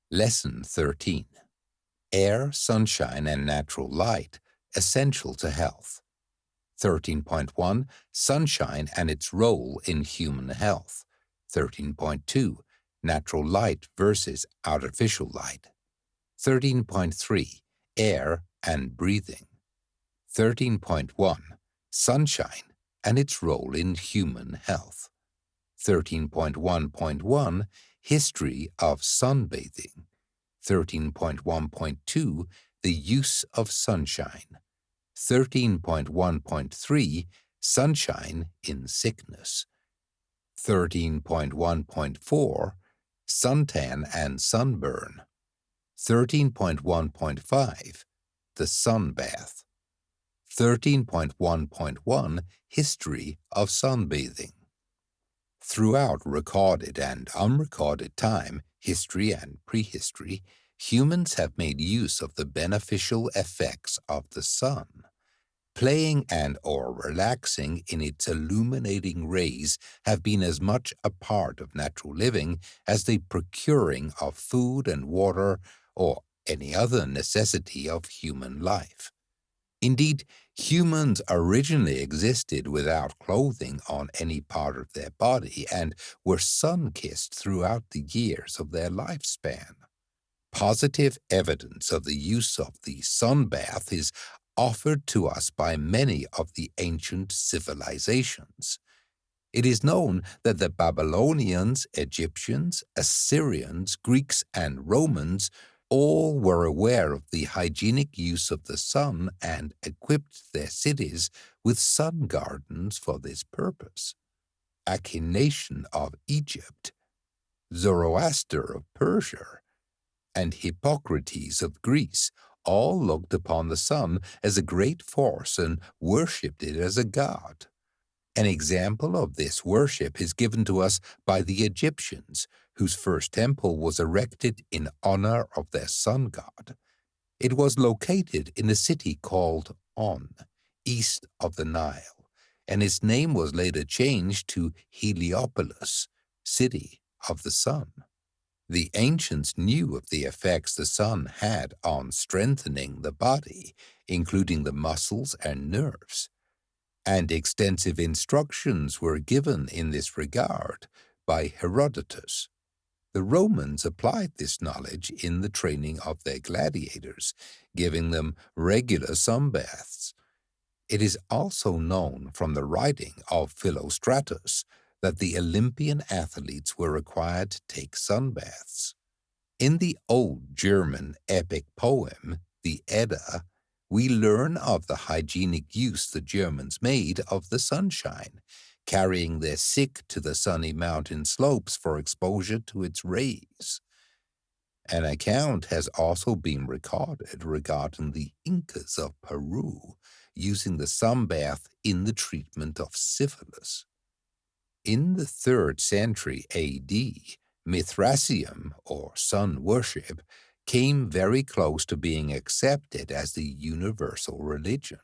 Lesson 13. Air, sunshine, and natural light, essential to health. 13.1. Sunshine and its role in human health. 13.2. Natural light versus artificial light. 13.3. Air and breathing. 13.1. Sunshine and its role in human health. 13.1.1. History of sunbathing. 13.1.2. The use of sunshine. 13.1.3. Sunshine in sickness. 13.1.4. Suntan and sunburn. 13.1.5. The sun bath. 13.1.1. History of sunbathing. Throughout recorded and unrecorded time, history and prehistory, humans have made use of the beneficial effects of the sun. Playing and or relaxing in its illuminating rays have been as much a part of natural living as the procuring of food and water or any other necessity of human life. Indeed, humans originally existed without clothing on any part of their body and were sun-kissed throughout the years of their lifespan. Positive evidence of the use of the sun bath is offered to us by many of the ancient civilizations. It is known that the Babylonians, Egyptians, Assyrians, Greeks, and Romans all were aware of the hygienic use of the sun and equipped their cities with sun gardens for this purpose. Akhenaten of Egypt, Zoroaster of Persia, and Hippocrates of Greece all looked upon the sun as a great force and worshipped it as a god. An example of this worship is given to us by the Egyptians, whose first temple was erected in honor of their sun god. It was located in a city called On, east of the Nile, and its name was later changed to Heliopolis, city of the sun. The ancients knew of the effects the sun had on strengthening the body, including the muscles and nerves, and extensive instructions were given in this regard by Herodotus. The Romans applied this knowledge in the training of their gladiators, giving them regular sunbaths. It is also known from the writing of Philostratus that the Olympian athletes were required to take sunbaths. In the old German epic poem, the Edda, we learn of the hygienic use the Germans made of the sunshine, carrying their sick to the sunny mountain slopes for exposure to its rays. An account has also been recorded regarding the Incas of Peru using the sunbath in the treatment of syphilis. In the 3rd century AD, Mithraism, or sun worship, came very close to being accepted as the universal religion.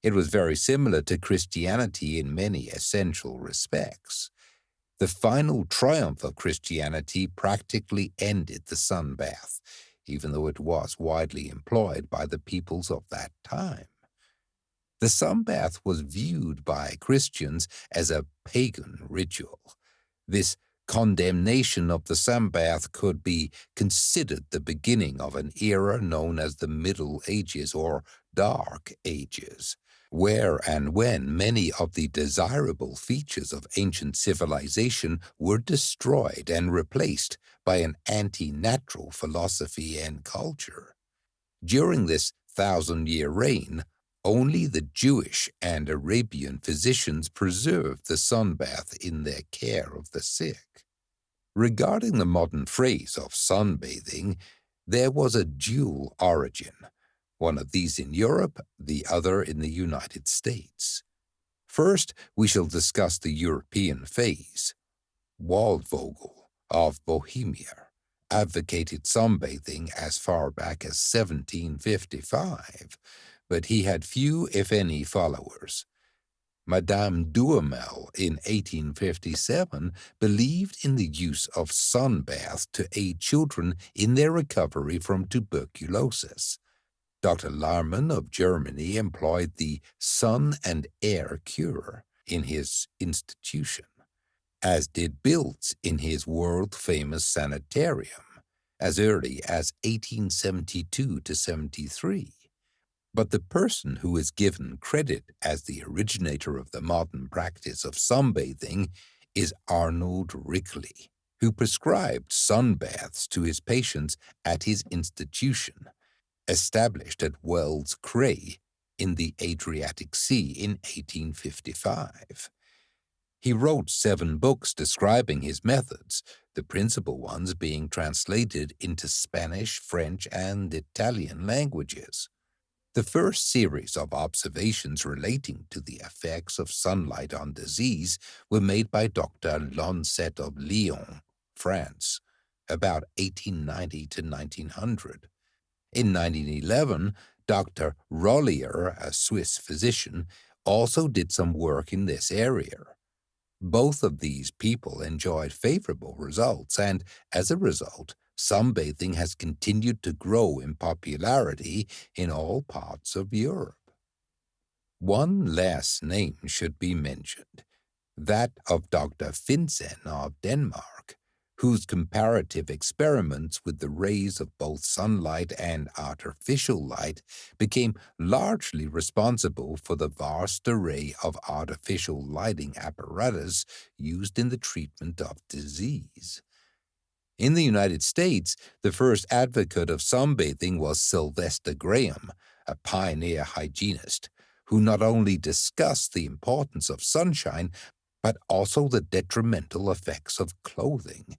It was very similar to Christianity in many essential respects. The final triumph of Christianity practically ended the sun bath, even though it was widely employed by the peoples of that time. The sunbath was viewed by Christians as a pagan ritual. This condemnation of the sunbath could be considered the beginning of an era known as the Middle Ages or Dark Ages, where and when many of the desirable features of ancient civilization were destroyed and replaced by an anti-natural philosophy and culture. During this 1,000-year reign, only the Jewish and Arabian physicians preserved the sunbath in their care of the sick. Regarding the modern phrase of sunbathing, there was a dual origin, one of these in Europe, the other in the United States. First, we shall discuss the European phase. Waldvogel of Bohemia advocated sunbathing as far back as 1755, but he had few, if any, followers. Madame Duhamel in 1857 believed in the use of sunbaths to aid children in their recovery from tuberculosis. Dr. Larman of Germany employed the sun and air cure in his institution, as did Biltz in his world-famous sanitarium, as early as 1872 to 73. But the person who is given credit as the originator of the modern practice of sunbathing is Arnold Rickley, who prescribed sunbaths to his patients at his institution, established at Wells Cray in the Adriatic Sea in 1855. He wrote 7 books describing his methods, the principal ones being translated into Spanish, French, and Italian languages. The first series of observations relating to the effects of sunlight on disease were made by Dr. Lancet of Lyon, France, about 1890 to 1900. In 1911, Dr. Rollier, a Swiss physician, also did some work in this area. Both of these people enjoyed favorable results, and as a result, sunbathing has continued to grow in popularity in all parts of Europe. One last name should be mentioned, that of Dr. Finsen of Denmark, whose comparative experiments with the rays of both sunlight and artificial light became largely responsible for the vast array of artificial lighting apparatus used in the treatment of disease. In the United States, the first advocate of sunbathing was Sylvester Graham, a pioneer hygienist, who not only discussed the importance of sunshine, but also the detrimental effects of clothing.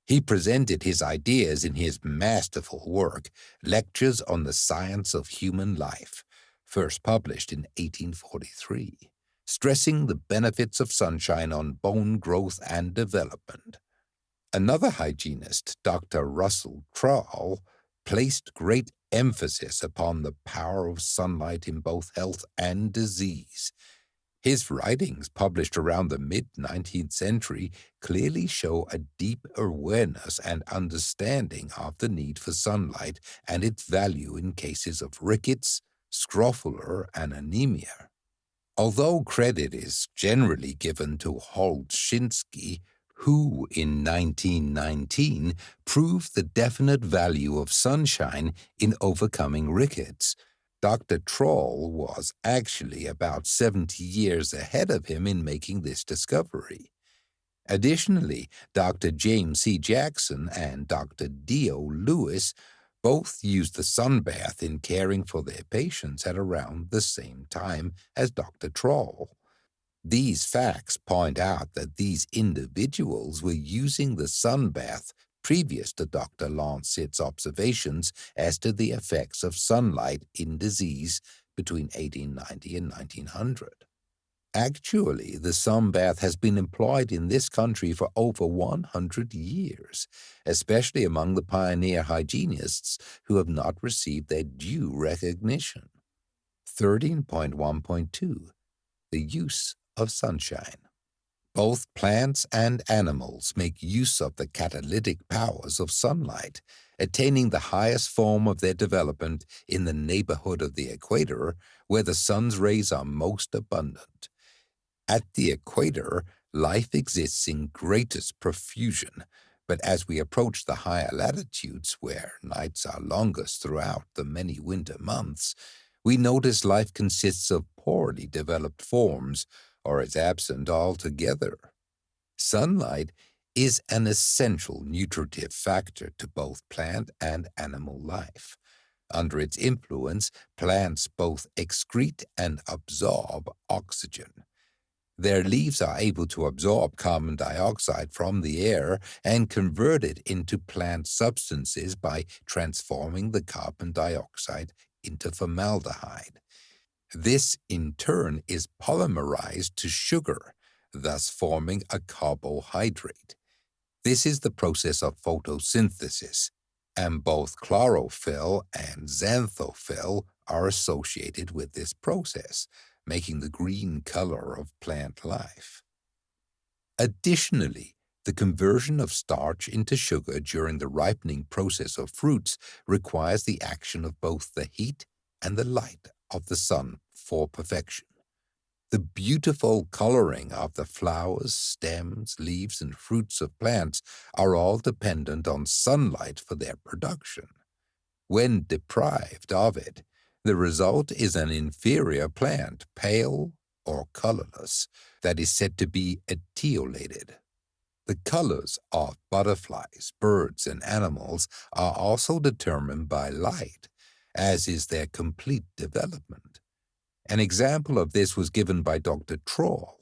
He presented his ideas in his masterful work, Lectures on the Science of Human Life, first published in 1843, stressing the benefits of sunshine on bone growth and development. Another hygienist, Dr. Russell Trall, placed great emphasis upon the power of sunlight in both health and disease. His writings, published around the mid-19th century, clearly show a deep awareness and understanding of the need for sunlight and its value in cases of rickets, scrofula, and anemia. Although credit is generally given to Holczynski, who in 1919 proved the definite value of sunshine in overcoming rickets, Dr. Troll was actually about 70 years ahead of him in making this discovery. Additionally, Dr. James C. Jackson and Dr. Dio Lewis both used the sunbath in caring for their patients at around the same time as Dr. Troll. These facts point out that these individuals were using the sunbath previous to Dr. Lancet's observations as to the effects of sunlight in disease between 1890 and 1900. Actually, the sunbath has been employed in this country for over 100 years, especially among the pioneer hygienists who have not received their due recognition. 13.1.2 The use of sunshine. Both plants and animals make use of the catalytic powers of sunlight, attaining the highest form of their development in the neighborhood of the equator, where the sun's rays are most abundant. At the equator, life exists in greatest profusion, but as we approach the higher latitudes, where nights are longest throughout the many winter months, we notice life consists of poorly developed forms, or is absent altogether. Sunlight is an essential nutritive factor to both plant and animal life. Under its influence, plants both excrete and absorb oxygen. Their leaves are able to absorb carbon dioxide from the air and convert it into plant substances by transforming the carbon dioxide into formaldehyde. This, in turn, is polymerized to sugar, thus forming a carbohydrate. This is the process of photosynthesis, and both chlorophyll and xanthophyll are associated with this process, making the green color of plant life. Additionally, the conversion of starch into sugar during the ripening process of fruits requires the action of both the heat and the light of the sun for perfection. The beautiful coloring of the flowers, stems, leaves, and fruits of plants are all dependent on sunlight for their production. When deprived of it, the result is an inferior plant, pale or colorless, that is said to be etiolated. The colors of butterflies, birds, and animals are also determined by light, as is their complete development. An example of this was given by Dr. Troll.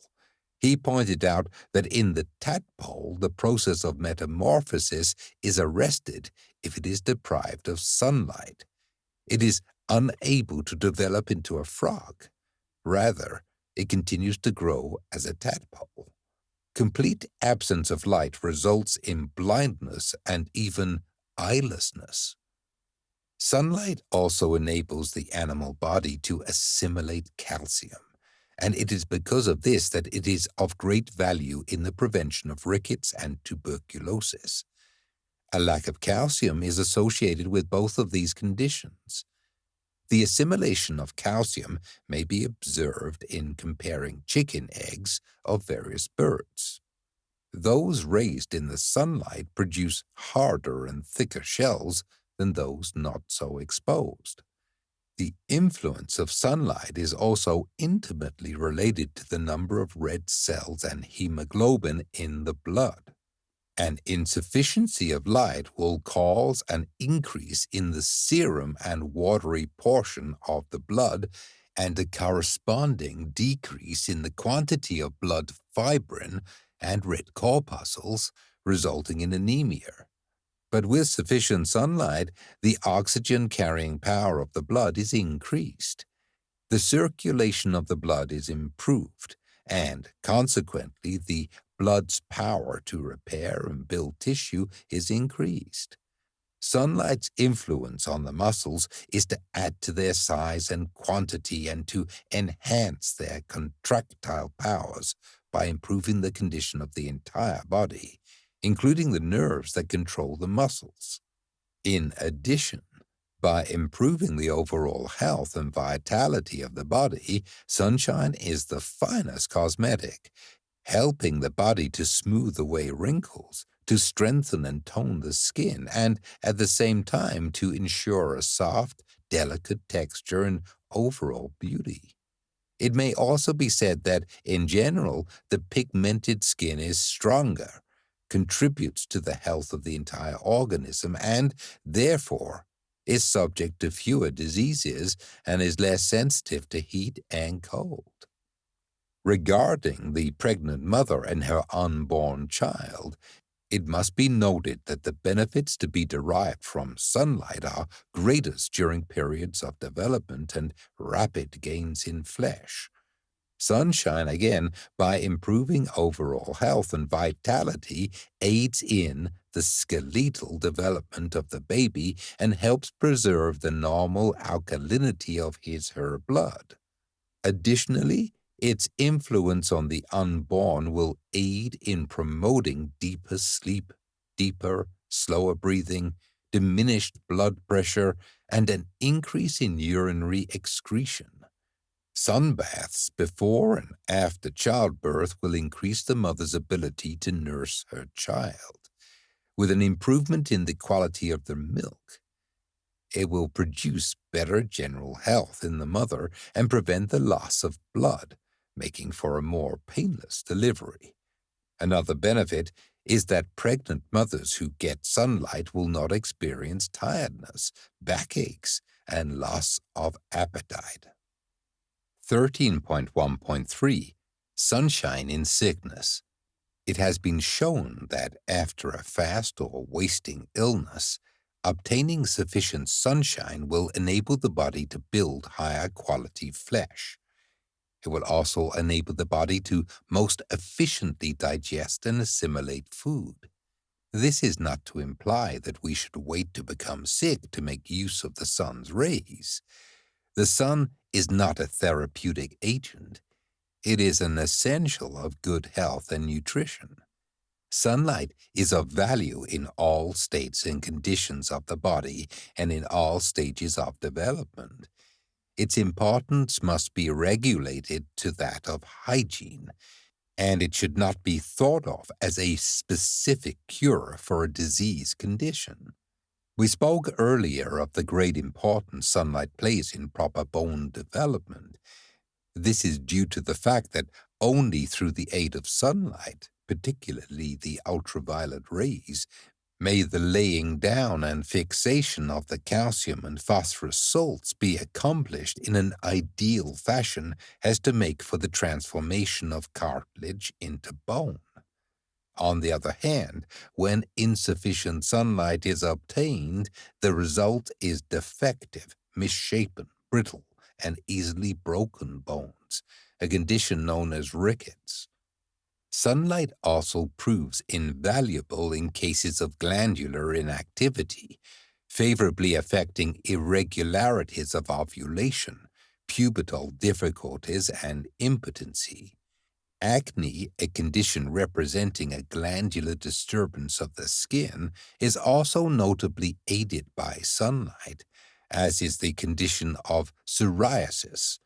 He pointed out that in the tadpole, the process of metamorphosis is arrested if it is deprived of sunlight. It is unable to develop into a frog. Rather, it continues to grow as a tadpole. Complete absence of light results in blindness and even eyelessness. Sunlight also enables the animal body to assimilate calcium, and it is because of this that it is of great value in the prevention of rickets and tuberculosis. A lack of calcium is associated with both of these conditions. The assimilation of calcium may be observed in comparing chicken eggs of various birds. Those raised in the sunlight produce harder and thicker shells than those not so exposed. The influence of sunlight is also intimately related to the number of red cells and hemoglobin in the blood. An insufficiency of light will cause an increase in the serum and watery portion of the blood and a corresponding decrease in the quantity of blood fibrin and red corpuscles, resulting in anemia. But with sufficient sunlight, the oxygen-carrying power of the blood is increased. The circulation of the blood is improved, and consequently the blood's power to repair and build tissue is increased. Sunlight's influence on the muscles is to add to their size and quantity and to enhance their contractile powers by improving the condition of the entire body, including the nerves that control the muscles. In addition, by improving the overall health and vitality of the body, sunshine is the finest cosmetic, helping the body to smooth away wrinkles, to strengthen and tone the skin, and at the same time to ensure a soft, delicate texture and overall beauty. It may also be said that, in general, the pigmented skin is stronger, contributes to the health of the entire organism, and, therefore, is subject to fewer diseases and is less sensitive to heat and cold. Regarding the pregnant mother and her unborn child, it must be noted that the benefits to be derived from sunlight are greatest during periods of development and rapid gains in flesh. Sunshine, again, by improving overall health and vitality, aids in the skeletal development of the baby and helps preserve the normal alkalinity of his/her blood. Additionally, its influence on the unborn will aid in promoting deeper sleep, deeper, slower breathing, diminished blood pressure, and an increase in urinary excretion. Sunbaths before and after childbirth will increase the mother's ability to nurse her child, with an improvement in the quality of the milk. It will produce better general health in the mother and prevent the loss of blood, making for a more painless delivery. Another benefit is that pregnant mothers who get sunlight will not experience tiredness, backaches, and loss of appetite. 13.1.3 Sunshine in Sickness. It has been shown that after a fast or wasting illness, obtaining sufficient sunshine will enable the body to build higher quality flesh. It will also enable the body to most efficiently digest and assimilate food. This is not to imply that we should wait to become sick to make use of the sun's rays. The sun is not a therapeutic agent. It is an essential of good health and nutrition. Sunlight is of value in all states and conditions of the body and in all stages of development. Its importance must be regulated to that of hygiene, and it should not be thought of as a specific cure for a disease condition. We spoke earlier of the great importance sunlight plays in proper bone development. This is due to the fact that only through the aid of sunlight, particularly the ultraviolet rays, may the laying down and fixation of the calcium and phosphorus salts be accomplished in an ideal fashion as to make for the transformation of cartilage into bone. On the other hand, when insufficient sunlight is obtained, the result is defective, misshapen, brittle, and easily broken bones, a condition known as rickets. Sunlight also proves invaluable in cases of glandular inactivity, favorably affecting irregularities of ovulation, pubertal difficulties, and impotency. Acne, a condition representing a glandular disturbance of the skin, is also notably aided by sunlight, as is the condition of psoriasis.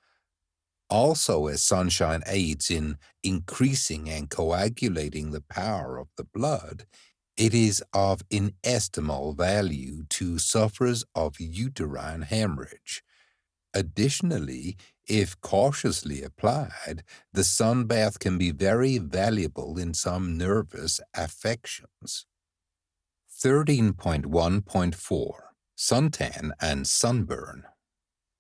Also, as sunshine aids in increasing and coagulating the power of the blood, it is of inestimable value to sufferers of uterine hemorrhage. Additionally, if cautiously applied, the sunbath can be very valuable in some nervous affections. 13.1.4 Suntan and Sunburn.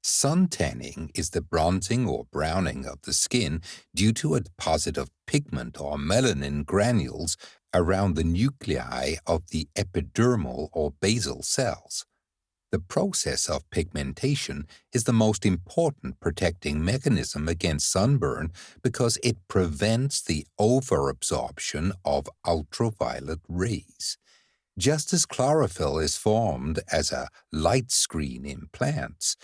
Suntanning is the bronzing or browning of the skin due to a deposit of pigment or melanin granules around the nuclei of the epidermal or basal cells. The process of pigmentation is the most important protecting mechanism against sunburn because it prevents the overabsorption of ultraviolet rays. Just as chlorophyll is formed as a light screen in plants,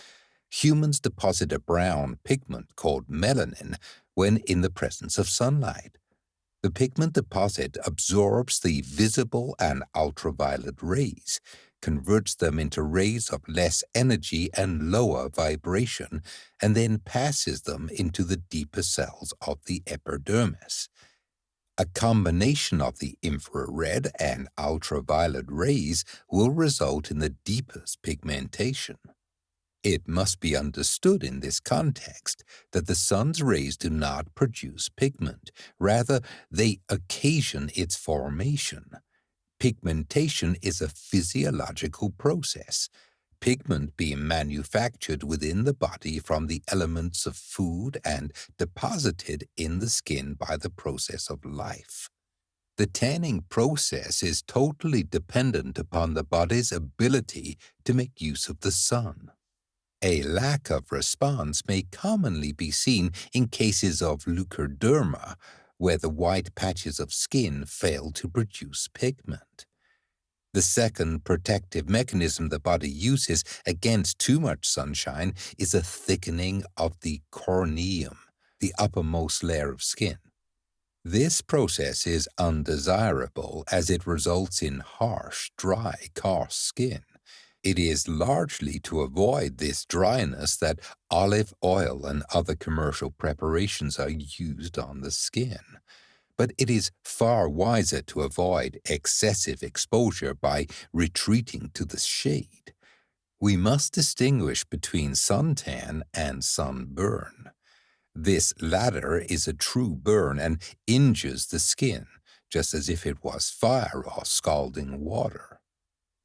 humans deposit a brown pigment called melanin when in the presence of sunlight. The pigment deposit absorbs the visible and ultraviolet rays, converts them into rays of less energy and lower vibration, and then passes them into the deeper cells of the epidermis. A combination of the infrared and ultraviolet rays will result in the deepest pigmentation. It must be understood in this context that the sun's rays do not produce pigment. Rather, they occasion its formation. Pigmentation is a physiological process, pigment being manufactured within the body from the elements of food and deposited in the skin by the process of life. The tanning process is totally dependent upon the body's ability to make use of the sun. A lack of response may commonly be seen in cases of leukoderma, where the white patches of skin fail to produce pigment. The second protective mechanism the body uses against too much sunshine is a thickening of the corneum, the uppermost layer of skin. This process is undesirable as it results in harsh, dry, coarse skin. It is largely to avoid this dryness that olive oil and other commercial preparations are used on the skin. But it is far wiser to avoid excessive exposure by retreating to the shade. We must distinguish between suntan and sunburn. This latter is a true burn and injures the skin, just as if it was fire or scalding water.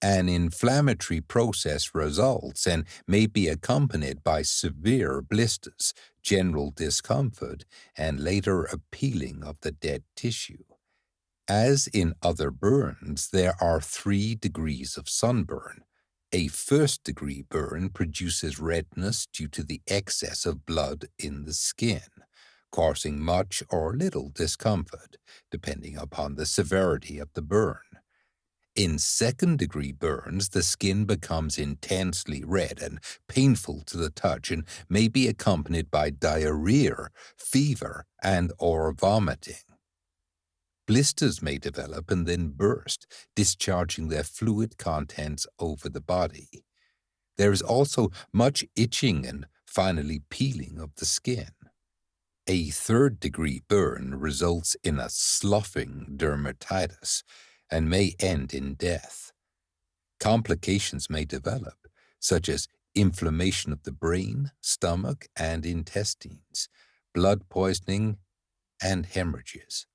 An inflammatory process results and may be accompanied by severe blisters, general discomfort, and later a peeling of the dead tissue. As in other burns, there are 3 degrees of sunburn. A first-degree burn produces redness due to the excess of blood in the skin, causing much or little discomfort, depending upon the severity of the burn. In second-degree burns, the skin becomes intensely red and painful to the touch and may be accompanied by diarrhea, fever, and/or vomiting. Blisters may develop and then burst, discharging their fluid contents over the body. There is also much itching and finally peeling of the skin. A third-degree burn results in a sloughing dermatitis and may end in death. Complications may develop, such as inflammation of the brain, stomach, and intestines, blood poisoning, and hemorrhages.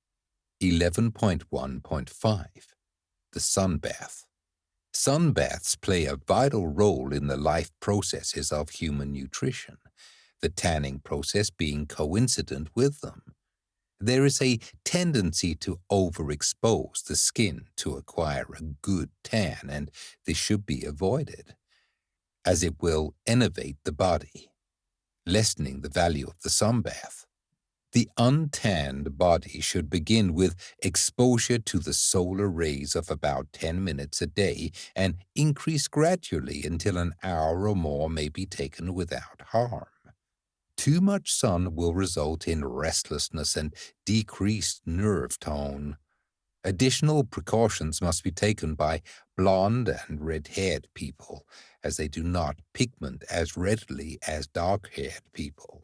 11.1.5 The sunbath. Sunbaths play a vital role in the life processes of human nutrition, the tanning process being coincident with them. There is a tendency to overexpose the skin to acquire a good tan, and this should be avoided, as it will enervate the body, lessening the value of the sunbath. The untanned body should begin with exposure to the solar rays of about 10 minutes a day and increase gradually until an hour or more may be taken without harm. Too much sun will result in restlessness and decreased nerve tone. Additional precautions must be taken by blonde and red-haired people, as they do not pigment as readily as dark-haired people.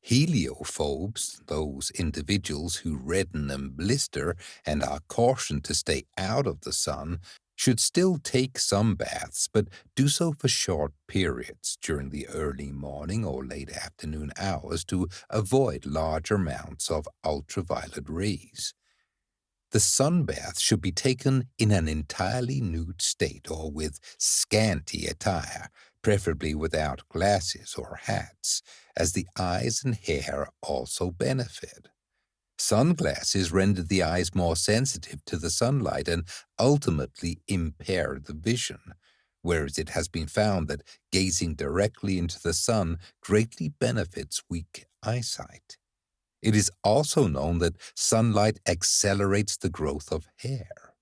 Heliophobes, those individuals who redden and blister and are cautioned to stay out of the sun, should still take some baths, but do so for short periods during the early morning or late afternoon hours to avoid large amounts of ultraviolet rays. The sunbath should be taken in an entirely nude state or with scanty attire, preferably without glasses or hats, as the eyes and hair also benefit. Sunglasses render the eyes more sensitive to the sunlight and ultimately impair the vision, whereas it has been found that gazing directly into the sun greatly benefits weak eyesight. It is also known that sunlight accelerates the growth of hair.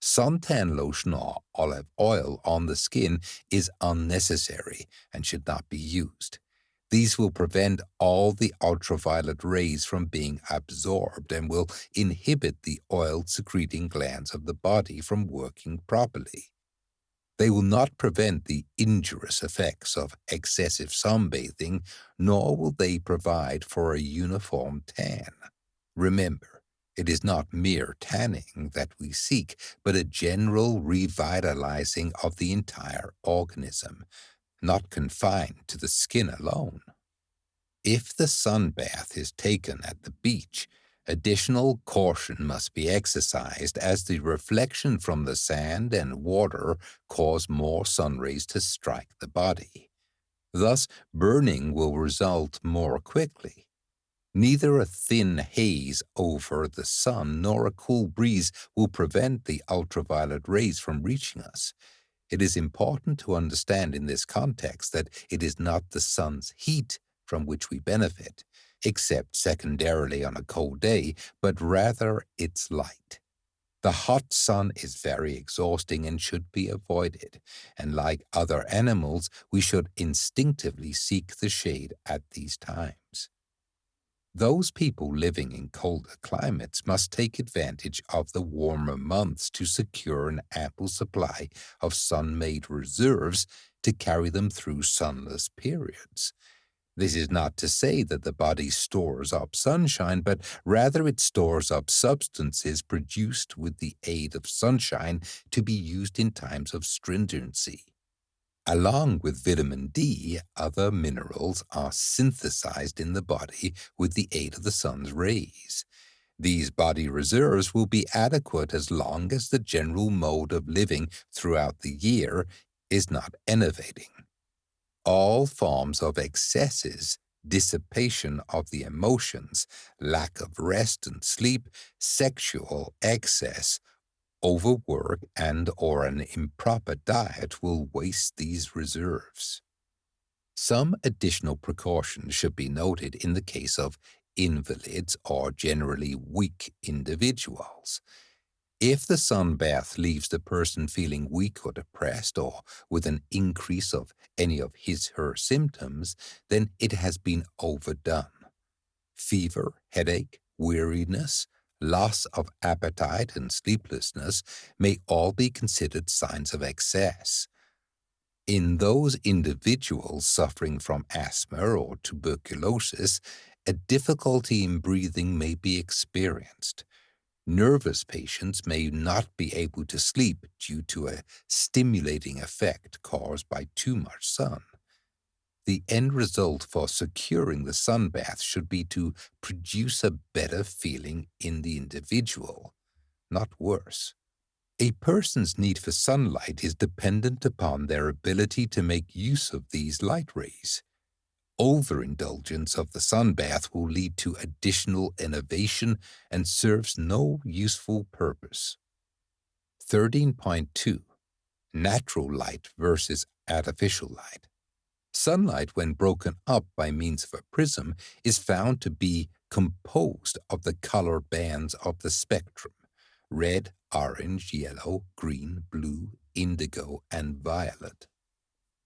Suntan lotion or olive oil on the skin is unnecessary and should not be used. These will prevent all the ultraviolet rays from being absorbed and will inhibit the oil-secreting glands of the body from working properly. They will not prevent the injurious effects of excessive sunbathing, nor will they provide for a uniform tan. Remember, it is not mere tanning that we seek, but a general revitalizing of the entire organism, not confined to the skin alone. If the sun bath is taken at the beach, additional caution must be exercised, as the reflection from the sand and water cause more sun rays to strike the body. Thus, burning will result more quickly. Neither a thin haze over the sun nor a cool breeze will prevent the ultraviolet rays from reaching us. It is important to understand in this context that it is not the sun's heat from which we benefit, except secondarily on a cold day, but rather its light. The hot sun is very exhausting and should be avoided, and like other animals, we should instinctively seek the shade at these times. Those people living in colder climates must take advantage of the warmer months to secure an ample supply of sun-made reserves to carry them through sunless periods. This is not to say that the body stores up sunshine, but rather it stores up substances produced with the aid of sunshine to be used in times of stringency. Along with vitamin D, other minerals are synthesized in the body with the aid of the sun's rays. These body reserves will be adequate as long as the general mode of living throughout the year is not enervating. All forms of excesses, dissipation of the emotions, lack of rest and sleep, sexual excess, overwork, and/or an improper diet will waste these reserves. Some additional precautions should be noted in the case of invalids or generally weak individuals. If the sun bath leaves the person feeling weak or depressed or with an increase of any of his/her symptoms, then it has been overdone. Fever, headache, weariness, loss of appetite, and sleeplessness may all be considered signs of excess. In those individuals suffering from asthma or tuberculosis, a difficulty in breathing may be experienced. Nervous patients may not be able to sleep due to a stimulating effect caused by too much sun. The end result for securing the sun bath should be to produce a better feeling in the individual, not worse. A person's need for sunlight is dependent upon their ability to make use of these light rays. Overindulgence of the sun bath will lead to additional innovation and serves no useful purpose. 13.2. Natural light versus artificial light. Sunlight, when broken up by means of a prism, is found to be composed of the color bands of the spectrum: red, orange, yellow, green, blue, indigo, and violet.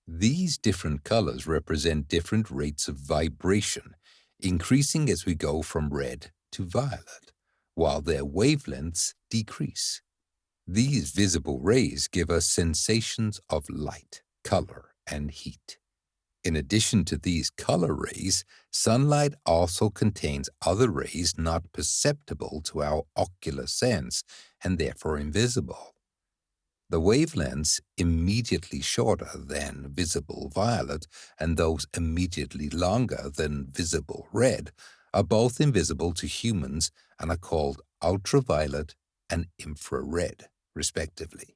These different colors represent different rates of vibration, increasing as we go from red to violet, while their wavelengths decrease. These visible rays give us sensations of light, color, and heat. In addition to these color rays, sunlight also contains other rays not perceptible to our ocular sense and therefore invisible. The wavelengths immediately shorter than visible violet and those immediately longer than visible red are both invisible to humans and are called ultraviolet and infrared, respectively.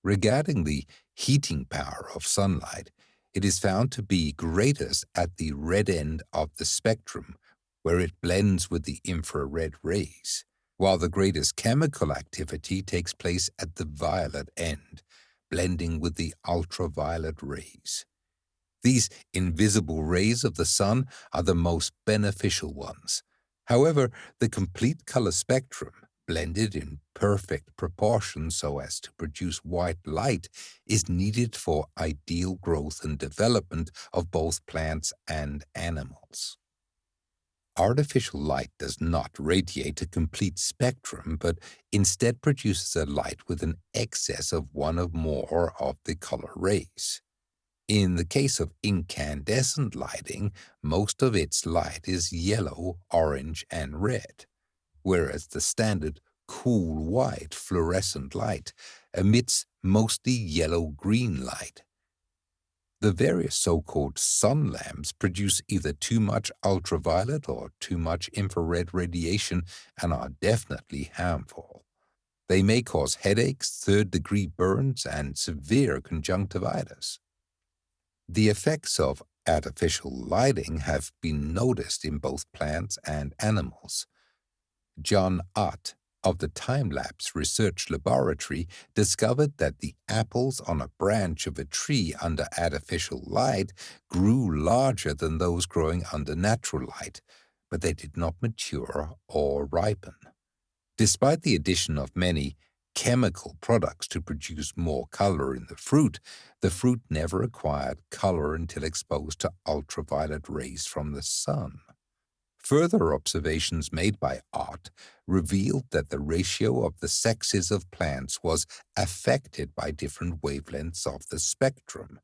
Regarding the heating power of sunlight, it is found to be greatest at the red end of the spectrum, where it blends with the infrared rays, while the greatest chemical activity takes place at the violet end, blending with the ultraviolet rays. These invisible rays of the sun are the most beneficial ones. However, the complete color spectrum, blended in perfect proportion so as to produce white light, is needed for ideal growth and development of both plants and animals. Artificial light does not radiate a complete spectrum, but instead produces a light with an excess of one or more of the color rays. In the case of incandescent lighting, most of its light is yellow, orange, and red, whereas the standard cool white fluorescent light emits mostly yellow-green light. The various so-called sun lamps produce either too much ultraviolet or too much infrared radiation and are definitely harmful. They may cause headaches, third-degree burns, and severe conjunctivitis. The effects of artificial lighting have been noticed in both plants and animals. John Ott of the Time-Lapse Research Laboratory discovered that the apples on a branch of a tree under artificial light grew larger than those growing under natural light, but they did not mature or ripen. Despite the addition of many chemical products to produce more color in the fruit never acquired color until exposed to ultraviolet rays from the sun. Further observations made by Ott revealed that the ratio of the sexes of plants was affected by different wavelengths of the spectrum.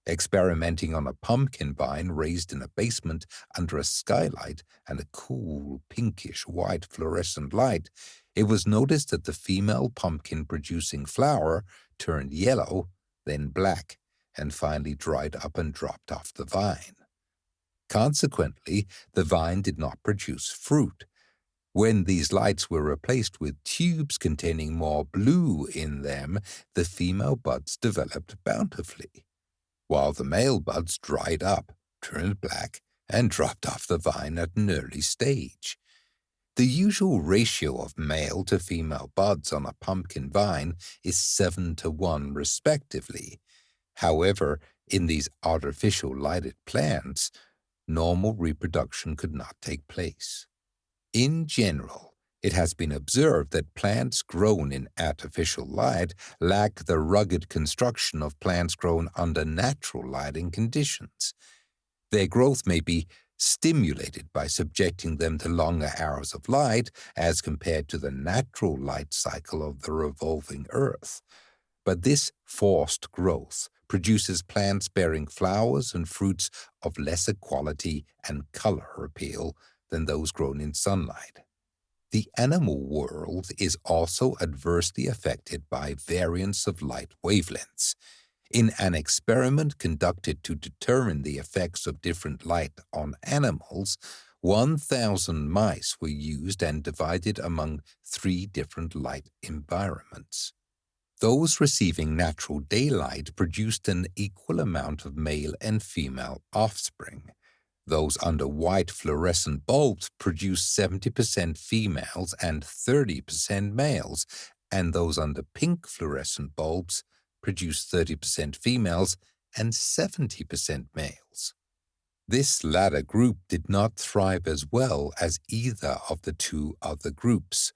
Experimenting on a pumpkin vine raised in a basement under a skylight and a cool pinkish-white fluorescent light, it was noticed that the female pumpkin-producing flower turned yellow, then black, and finally dried up and dropped off the vine. Consequently, the vine did not produce fruit. When these lights were replaced with tubes containing more blue in them, the female buds developed bountifully, while the male buds dried up, turned black, and dropped off the vine at an early stage. The usual ratio of male to female buds on a pumpkin vine is 7:1 respectively. However, in these artificial lighted plants, normal reproduction could not take place. In general, It has been observed that plants grown in artificial light lack the rugged construction of plants grown under natural lighting conditions. Their growth may be stimulated by subjecting them to longer hours of light as compared to the natural light cycle of the revolving Earth. But this forced growth produces plants bearing flowers and fruits of lesser quality and color appeal than those grown in sunlight. The animal world is also adversely affected by variance of light wavelengths. In an experiment conducted to determine the effects of different light on animals, 1,000 mice were used and divided among 3 different light environments. Those receiving natural daylight produced an equal amount of male and female offspring. Those under white fluorescent bulbs produced 70% females and 30% males, and those under pink fluorescent bulbs produced 30% females and 70% males. This latter group did not thrive as well as either of the 2 other groups.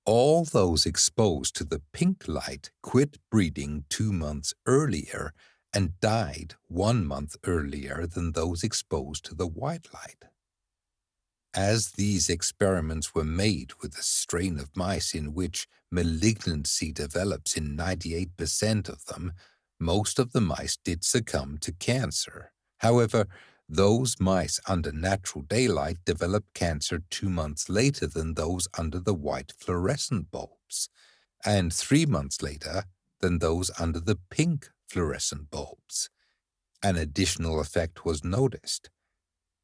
All those exposed to the pink light quit breeding 2 months earlier and died 1 month earlier than those exposed to the white light. As these experiments were made with a strain of mice in which malignancy develops in 98% of them, most of the mice did succumb to cancer. However, those mice under natural daylight developed cancer 2 months later than those under the white fluorescent bulbs, and 3 months later than those under the pink fluorescent bulbs. An additional effect was noticed.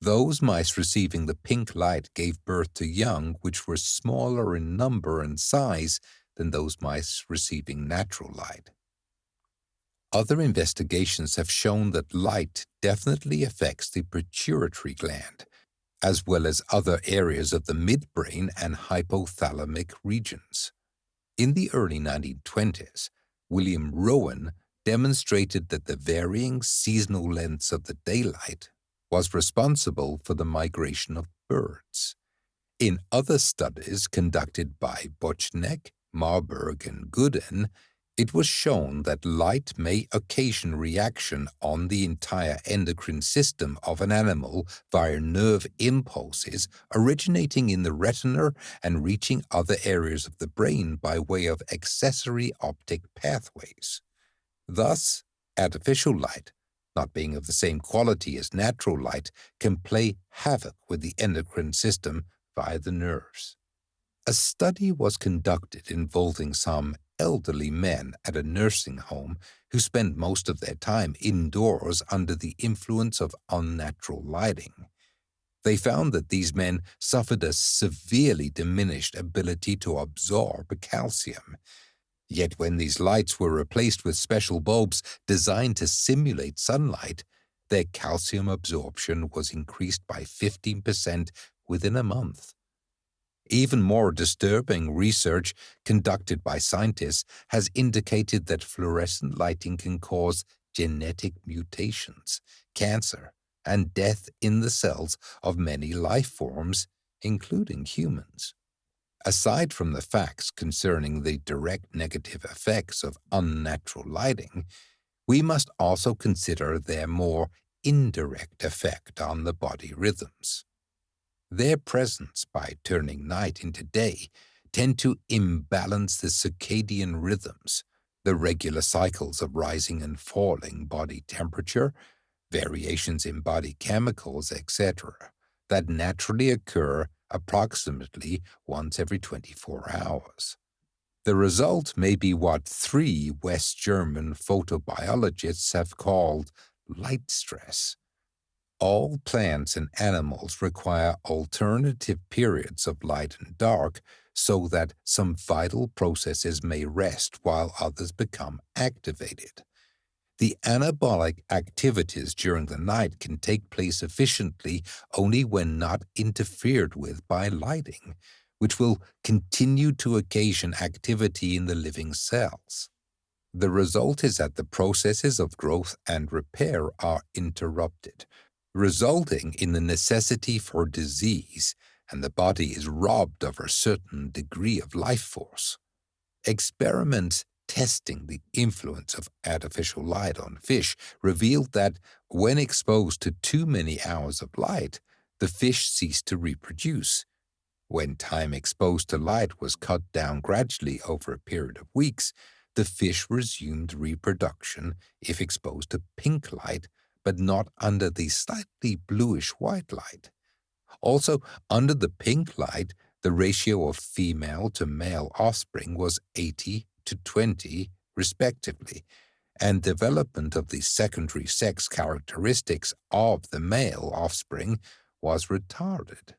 Those mice receiving the pink light gave birth to young which were smaller in number and size than those mice receiving natural light. Other investigations have shown that light definitely affects the pituitary gland, as well as other areas of the midbrain and hypothalamic regions. In the early 1920s, William Rowan demonstrated that the varying seasonal lengths of the daylight was responsible for the migration of birds. In other studies conducted by Bochnek, Marburg, and Gooden, it was shown that light may occasion reaction on the entire endocrine system of an animal via nerve impulses originating in the retina and reaching other areas of the brain by way of accessory optic pathways. Thus, artificial light, not being of the same quality as natural light, can play havoc with the endocrine system via the nerves. A study was conducted involving some elderly men at a nursing home who spent most of their time indoors under the influence of unnatural lighting. They found that these men suffered a severely diminished ability to absorb calcium. Yet when these lights were replaced with special bulbs designed to simulate sunlight, their calcium absorption was increased by 15% within a month. Even more disturbing research conducted by scientists has indicated that fluorescent lighting can cause genetic mutations, cancer, and death in the cells of many life forms, including humans. Aside from the facts concerning the direct negative effects of unnatural lighting, we must also consider their more indirect effect on the body rhythms. Their presence, by turning night into day, tend to imbalance the circadian rhythms, the regular cycles of rising and falling body temperature, variations in body chemicals, etc., that naturally occur approximately once every 24 hours. The result may be what 3 West German photobiologists have called light stress. All plants and animals require alternative periods of light and dark so that some vital processes may rest while others become activated. The anabolic activities during the night can take place efficiently only when not interfered with by lighting, which will continue to occasion activity in the living cells. The result is that the processes of growth and repair are interrupted, resulting in the necessity for disease, and the body is robbed of a certain degree of life force. Experiments testing the influence of artificial light on fish revealed that when exposed to too many hours of light, the fish ceased to reproduce. When time exposed to light was cut down gradually over a period of weeks, the fish resumed reproduction if exposed to pink light, but not under the slightly bluish-white light. Also, under the pink light, the ratio of female to male offspring was 80 to 20, respectively, and development of the secondary sex characteristics of the male offspring was retarded.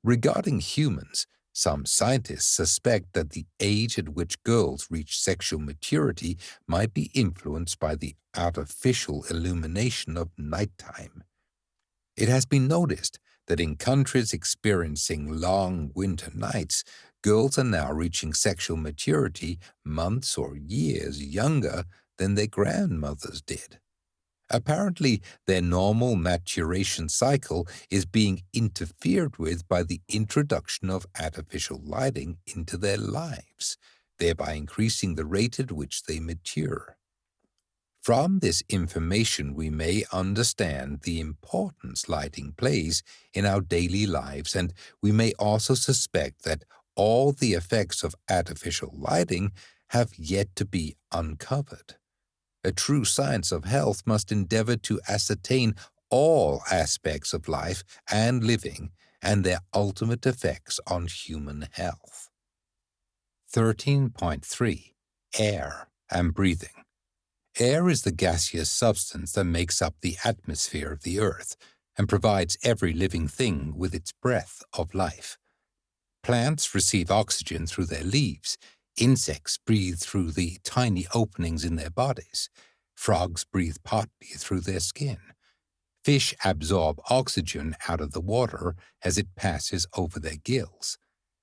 Regarding humans, some scientists suspect that the age at which girls reach sexual maturity might be influenced by the artificial illumination of nighttime. It has been noticed that in countries experiencing long winter nights, girls are now reaching sexual maturity months or years younger than their grandmothers did. Apparently, their normal maturation cycle is being interfered with by the introduction of artificial lighting into their lives, thereby increasing the rate at which they mature. From this information, we may understand the importance lighting plays in our daily lives, and we may also suspect that all the effects of artificial lighting have yet to be uncovered. A true science of health must endeavor to ascertain all aspects of life and living and their ultimate effects on human health. 13.3. Air and breathing. Air is the gaseous substance that makes up the atmosphere of the earth and provides every living thing with its breath of life. Plants receive oxygen through their leaves. Insects breathe through the tiny openings in their bodies. Frogs breathe partly through their skin. Fish absorb oxygen out of the water as it passes over their gills.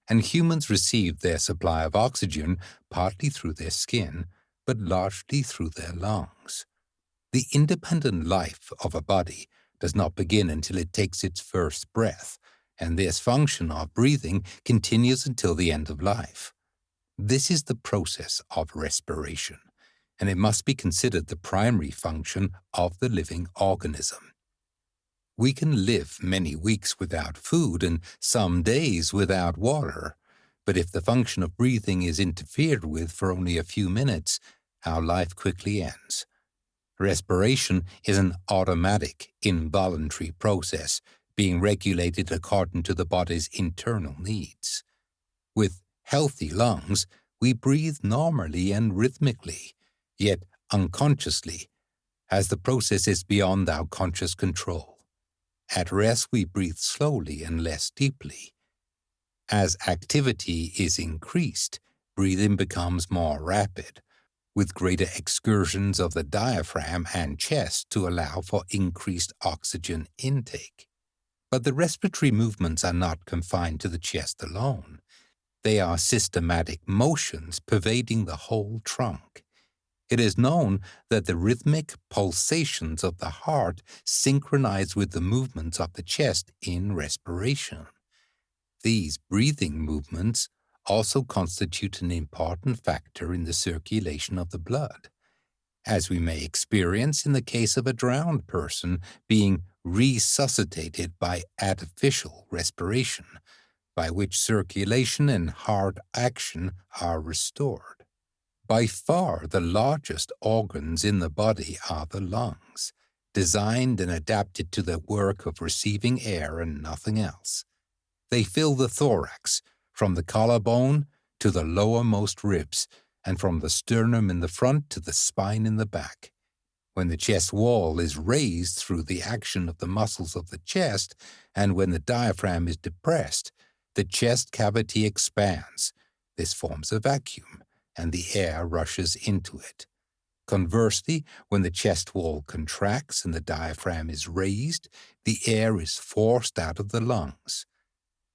And humans receive their supply of oxygen partly through their skin, but largely through their lungs. The independent life of a body does not begin until it takes its first breath, and this function of breathing continues until the end of life. This is the process of respiration, and it must be considered the primary function of the living organism. We can live many weeks without food and some days without water, but if the function of breathing is interfered with for only a few minutes, our life quickly ends. Respiration is an automatic, involuntary process, being regulated according to the body's internal needs. With healthy lungs, we breathe normally and rhythmically, yet unconsciously, as the process is beyond our conscious control. At rest, we breathe slowly and less deeply. As activity is increased, breathing becomes more rapid, with greater excursions of the diaphragm and chest to allow for increased oxygen intake. But the respiratory movements are not confined to the chest alone. They are systematic motions pervading the whole trunk. It is known that the rhythmic pulsations of the heart synchronize with the movements of the chest in respiration. These breathing movements also constitute an important factor in the circulation of the blood, as we may experience in the case of a drowned person being resuscitated by artificial respiration, by which circulation and heart action are restored. By far the largest organs in the body are the lungs, designed and adapted to their work of receiving air and nothing else. They fill the thorax, from the collarbone to the lowermost ribs, and from the sternum in the front to the spine in the back. When the chest wall is raised through the action of the muscles of the chest, and when the diaphragm is depressed, the chest cavity expands. This forms a vacuum, and the air rushes into it. Conversely, when the chest wall contracts and the diaphragm is raised, the air is forced out of the lungs.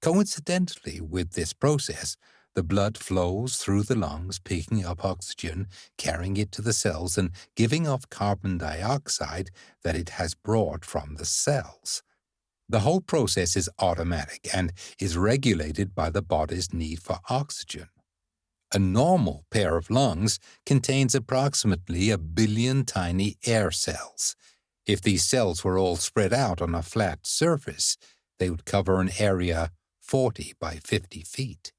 Coincidentally with this process, the blood flows through the lungs, picking up oxygen, carrying it to the cells, and giving off carbon dioxide that it has brought from the cells. The whole process is automatic and is regulated by the body's need for oxygen. A normal pair of lungs contains approximately 1 billion tiny air cells. If these cells were all spread out on a flat surface, they would cover an area 40 by 50 feet.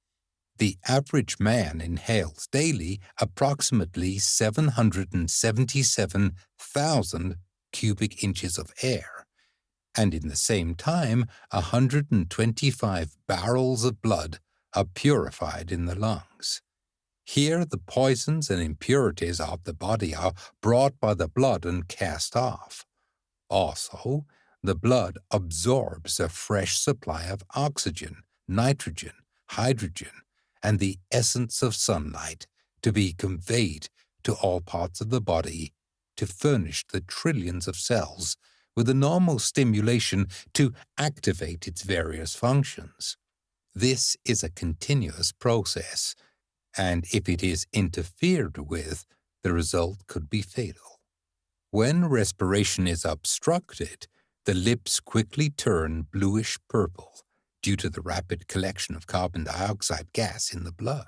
The average man inhales daily approximately 777,000 cubic inches of air, and in the same time 125 barrels of blood are purified in the lungs. Here the poisons and impurities of the body are brought by the blood and cast off. Also, the blood absorbs a fresh supply of oxygen, nitrogen, hydrogen, and the essence of sunlight to be conveyed to all parts of the body to furnish the trillions of cells with a normal stimulation to activate its various functions. This is a continuous process, and if it is interfered with, the result could be fatal. When respiration is obstructed, the lips quickly turn bluish-purple due to the rapid collection of carbon dioxide gas in the blood.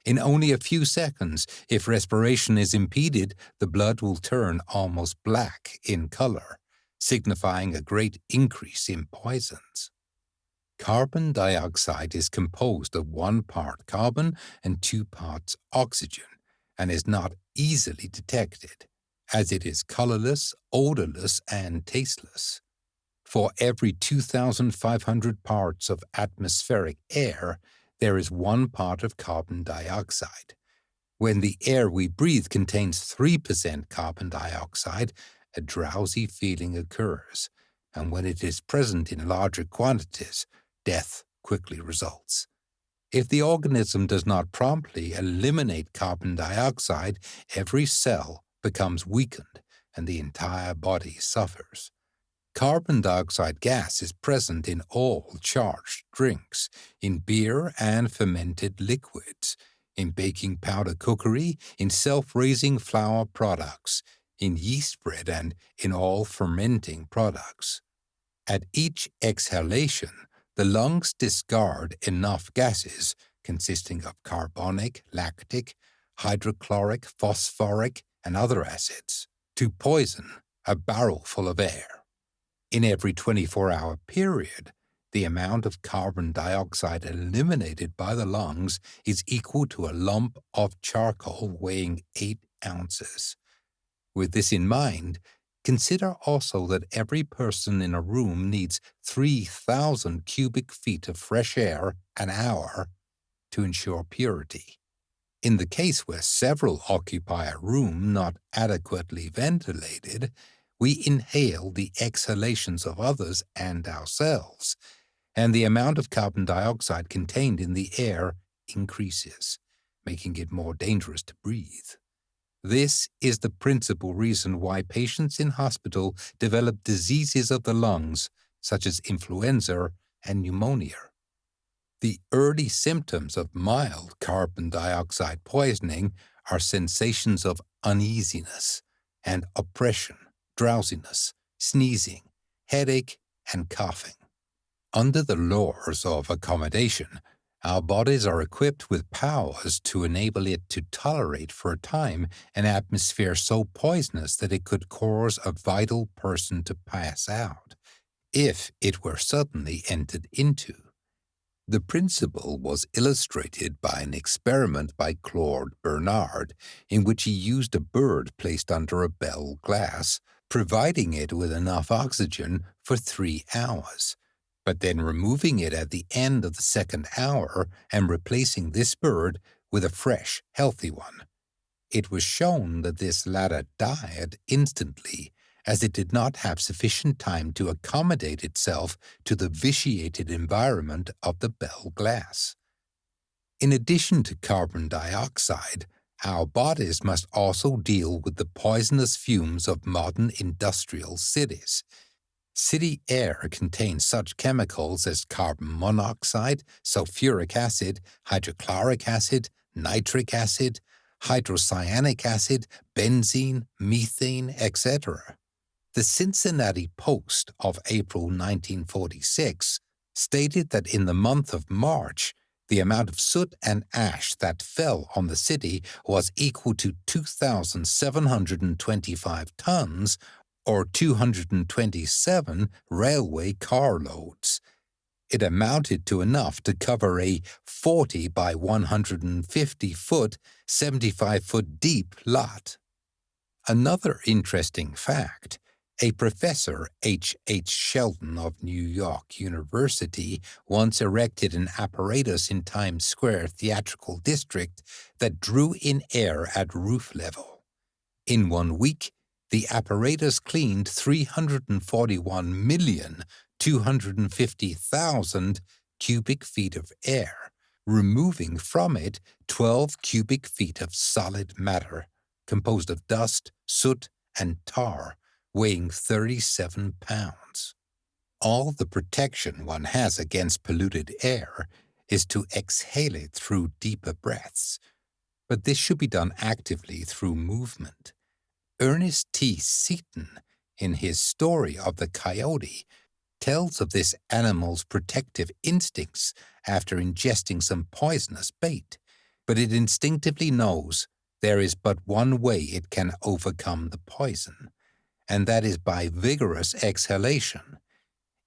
In only a few seconds, if respiration is impeded, the blood will turn almost black in color, signifying a great increase in poisons. Carbon dioxide is composed of 1 part carbon and 2 parts oxygen, and is not easily detected, as it is colorless, odorless, and tasteless. For every 2,500 parts of atmospheric air, there is 1 part of carbon dioxide. When the air we breathe contains 3% carbon dioxide, a drowsy feeling occurs, and when it is present in larger quantities, death quickly results. If the organism does not promptly eliminate carbon dioxide, every cell becomes weakened and the entire body suffers. Carbon dioxide gas is present in all charged drinks, in beer and fermented liquids, in baking powder cookery, in self-raising flour products, in yeast bread, and in all fermenting products. At each exhalation, the lungs discard enough gases consisting of carbonic, lactic, hydrochloric, phosphoric, and other acids to poison a barrel full of air. In every 24-hour period, the amount of carbon dioxide eliminated by the lungs is equal to a lump of charcoal weighing 8 ounces. With this in mind, consider also that every person in a room needs 3,000 cubic feet of fresh air an hour to ensure purity. In the case where several occupy a room not adequately ventilated, we inhale the exhalations of others and ourselves, and the amount of carbon dioxide contained in the air increases, making it more dangerous to breathe. This is the principal reason why patients in hospital develop diseases of the lungs, such as influenza and pneumonia. The early symptoms of mild carbon dioxide poisoning are sensations of uneasiness and oppression, drowsiness, sneezing, headache, and coughing. Under the laws of accommodation, our bodies are equipped with powers to enable it to tolerate for a time an atmosphere so poisonous that it could cause a vital person to pass out, if it were suddenly entered into. The principle was illustrated by an experiment by Claude Bernard, in which he used a bird placed under a bell glass, providing it with enough oxygen for 3 hours, but then removing it at the end of the second hour and replacing this bird with a fresh, healthy one. It was shown that this latter died instantly, as it did not have sufficient time to accommodate itself to the vitiated environment of the bell glass. In addition to carbon dioxide, our bodies must also deal with the poisonous fumes of modern industrial cities. City air contains such chemicals as carbon monoxide, sulfuric acid, hydrochloric acid, nitric acid, hydrocyanic acid, benzene, methane, etc. The Cincinnati Post of April 1946 stated that in the month of March, the amount of soot and ash that fell on the city was equal to 2,725 tons, or 227 railway carloads. It amounted to enough to cover a 40 by 150 foot, 75 foot deep lot. Another interesting fact: a professor, H. Sheldon of New York University, once erected an apparatus in Times Square theatrical district that drew in air at roof level. In 1 week, the apparatus cleaned 341,250,000 cubic feet of air, removing from it 12 cubic feet of solid matter, composed of dust, soot, and tar, weighing 37 pounds. All the protection one has against polluted air is to exhale it through deeper breaths, but this should be done actively through movement. Ernest T. Seton, in his story of the coyote, tells of this animal's protective instincts after ingesting some poisonous bait, but it instinctively knows there is but one way it can overcome the poison, and that is by vigorous exhalation.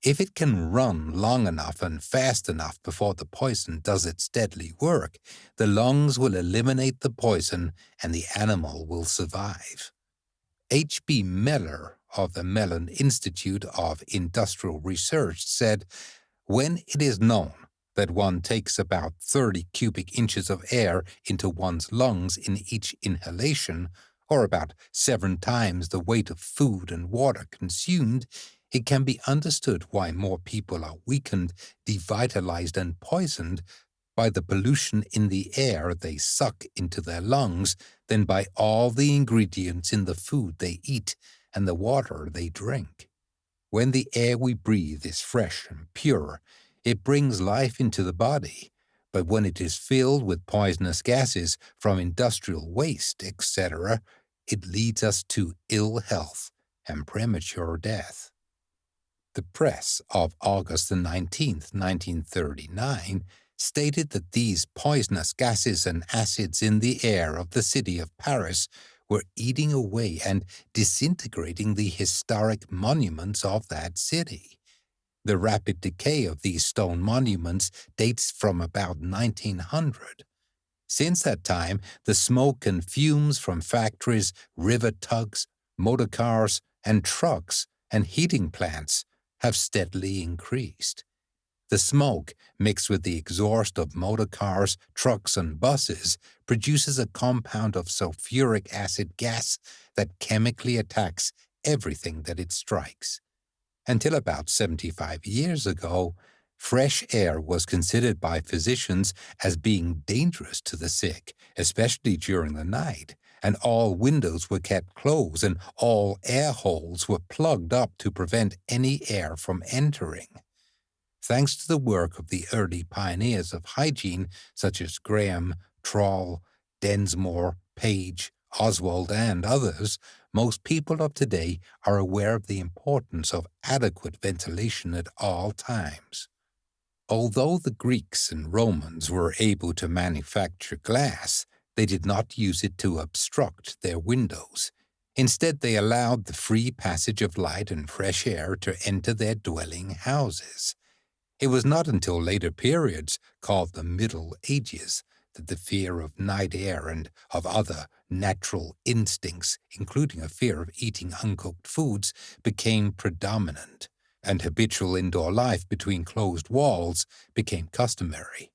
If it can run long enough and fast enough before the poison does its deadly work, the lungs will eliminate the poison and the animal will survive. H.B. Meller of the Mellon Institute of Industrial Research said, "When it is known that one takes about 30 cubic inches of air into one's lungs in each inhalation, or about 7 times the weight of food and water consumed, it can be understood why more people are weakened, devitalized, and poisoned by the pollution in the air they suck into their lungs than by all the ingredients in the food they eat and the water they drink. When the air we breathe is fresh and pure, it brings life into the body, but when it is filled with poisonous gases from industrial waste, etc., it leads us to ill health and premature death." The press of August 19, 1939, stated that these poisonous gases and acids in the air of the city of Paris were eating away and disintegrating the historic monuments of that city. The rapid decay of these stone monuments dates from about 1900. Since that time, the smoke and fumes from factories, river tugs, motor cars, and trucks and heating plants have steadily increased. The smoke, mixed with the exhaust of motor cars, trucks, and buses, produces a compound of sulfuric acid gas that chemically attacks everything that it strikes. Until about 75 years ago, fresh air was considered by physicians as being dangerous to the sick, especially during the night, and all windows were kept closed and all air holes were plugged up to prevent any air from entering. Thanks to the work of the early pioneers of hygiene such as Graham, Troll, Densmore, Page, Oswald, and others, most people of today are aware of the importance of adequate ventilation at all times. Although the Greeks and Romans were able to manufacture glass, they did not use it to obstruct their windows. Instead, they allowed the free passage of light and fresh air to enter their dwelling houses. It was not until later periods, called the Middle Ages, that the fear of night air and of other natural instincts, including a fear of eating uncooked foods, became predominant, and habitual indoor life between closed walls became customary.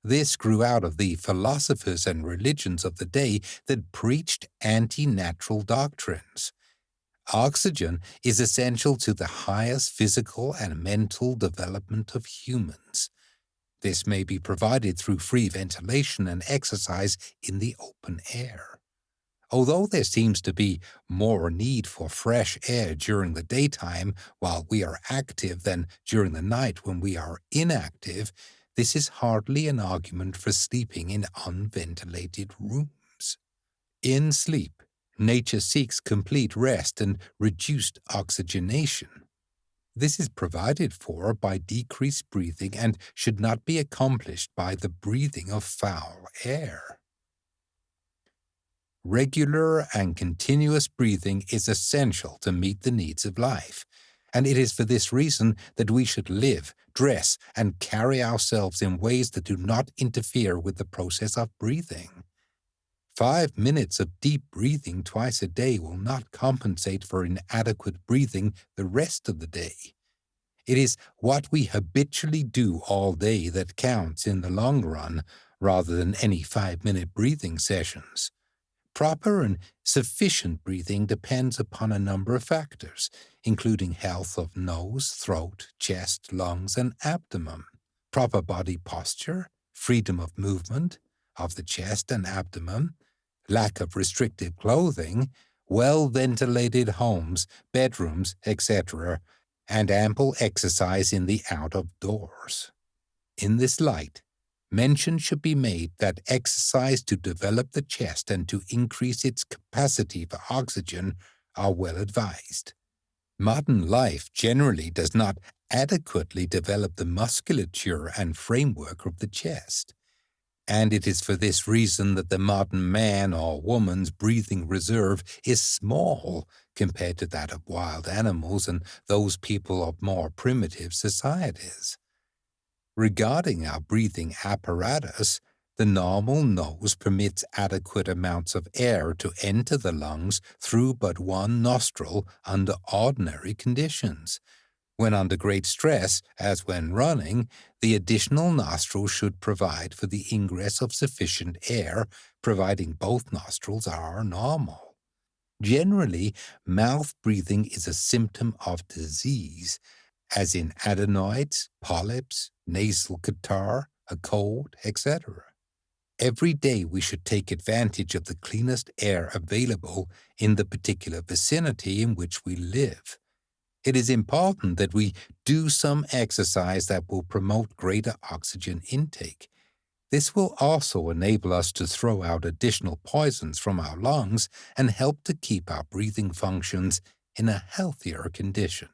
This grew out of the philosophers and religions of the day that preached anti-natural doctrines. Oxygen is essential to the highest physical and mental development of humans. This may be provided through free ventilation and exercise in the open air. Although there seems to be more need for fresh air during the daytime while we are active than during the night when we are inactive, this is hardly an argument for sleeping in unventilated rooms. In sleep, Nature seeks complete rest and reduced oxygenation. This is provided for by decreased breathing and should not be accomplished by the breathing of foul air. Regular and continuous breathing is essential to meet the needs of life, and it is for this reason that we should live, dress, and carry ourselves in ways that do not interfere with the process of breathing. 5 minutes of deep breathing twice a day will not compensate for inadequate breathing the rest of the day. It is what we habitually do all day that counts in the long run, rather than any 5-minute breathing sessions. Proper and sufficient breathing depends upon a number of factors, including health of nose, throat, chest, lungs, and abdomen, proper body posture, freedom of movement of the chest and abdomen, lack of restrictive clothing, well-ventilated homes, bedrooms, etc., and ample exercise in the out-of-doors. In this light, mention should be made that exercise to develop the chest and to increase its capacity for oxygen are well advised. Modern life generally does not adequately develop the musculature and framework of the chest, and it is for this reason that the modern man or woman's breathing reserve is small compared to that of wild animals and those people of more primitive societies. Regarding our breathing apparatus, the normal nose permits adequate amounts of air to enter the lungs through but one nostril under ordinary conditions. When under great stress, as when running, the additional nostril should provide for the ingress of sufficient air, providing both nostrils are normal. Generally, mouth breathing is a symptom of disease, as in adenoids, polyps, nasal catarrh, a cold, etc. Every day we should take advantage of the cleanest air available in the particular vicinity in which we live. It is important that we do some exercise that will promote greater oxygen intake. This will also enable us to throw out additional poisons from our lungs and help to keep our breathing functions in a healthier condition.